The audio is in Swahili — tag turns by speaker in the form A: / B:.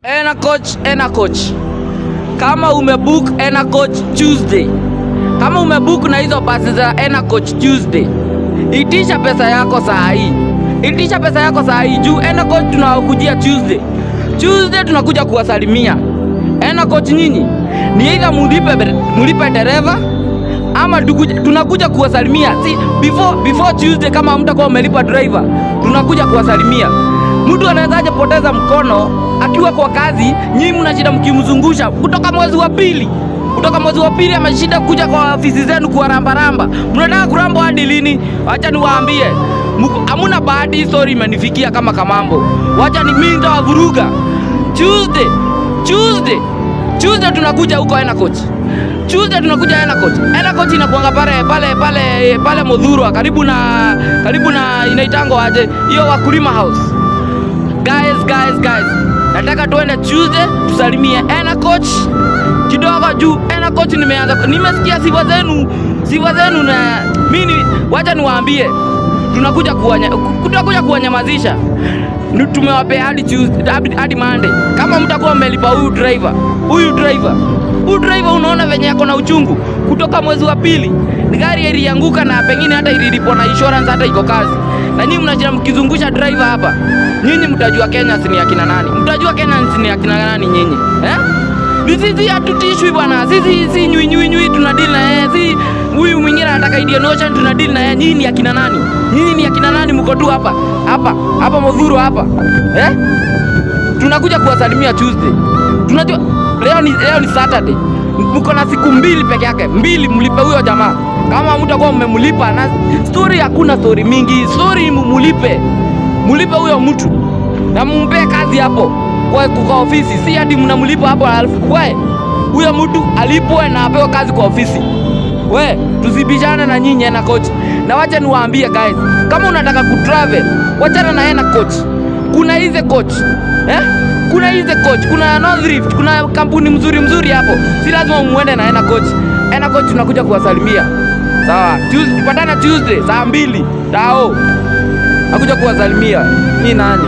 A: Ena coach. Kama umebook Ena coach Tuesday. Kama umebook na hizo basi za Ena coach Tuesday. Itisha pesa yako saa hii. Itisha pesa yako saa hii juu Ena coach tunawakujia Tuesday. Tuesday tunakuja kuwasalimia. Ena coach nyinyi ni either mulipe dereva ama tunakuja kuwasalimia. See, before Tuesday kama mtakuwa umelipa driver, tunakuja kuwasalimia. Mtu anawezaje poteza mkono akiwa kwa kazi, nyinyi mnashida mkimzungusha kutoka mwezi wa pili. Kutoka mwezi wa pili ameshinda kuja kwa ofisi zenu kuwarambaramba. Mnataka kuramba hadi lini? Acha niwaambie. Hamuna bahati, story imenifikia kama kamambo. Wacha ni mimi nitawavuruga. Tuesday tunakuja huko Ena coach. Tuesday tunakuja Ena coach. Ena coach inakuanga pale Modhurwa karibu na inaitango aje hiyo wakulima house. Guys. Nataka tuende Tuesday tusalimie Ena coach kidogo juu Ena coach nimesikia sifa zenu na mimi wacha niwaambie tunakuja kuwanyamazisha. Tumewapea hadi Tuesday hadi Monday. Kama mtakuwa mmelipa huyu driver unaona venye yako na uchungu kutoka mwezi wa pili. Ni gari ilianguka na pengine hata ililipo na insurance hata iko kazi. Na nyinyi mnajira mkizungusha driver hapa. Nyinyi mtajua Kenya si ni akina nani? Mtajua Kenya si ni akina nani nyinyi? Sisi hatutishwi bwana. Sisi si nyui tunadeal na yeye. Si huyu mwingine anataka Indian Ocean tunadeal na yeye. Nyinyi ni akina nani? Nyinyi ni akina nani mko tu hapa Modhurwa hapa? Tunakuja kuwasalimia Tuesday. Tunajua leo ni Saturday. Mko na siku 2 peke yake. 2 mlipe huyo jamaa. Kama mtakuwa mmemlipa na story hakuna story mingi. Story mulipe huyo mtu. Na mumpe kazi hapo kwa ofisi. Si hadi mnamlipa hapo huyo mtu alipwe na apewe kazi kwa ofisi. Tusibishane na nyinyi Ena coach. Na wacha niwaambie guys, kama unataka kutravel, wachana na Ena coach. Kuna hizo coach. Kuna North Rift, kuna kampuni mzuri hapo. Si lazima muende na Ena coach. Ena coach tunakuja kuwasalimia. Sawa. Tupatane Tuesday saa 2. Tao. Nakuja kuwasalimia. Ni nani?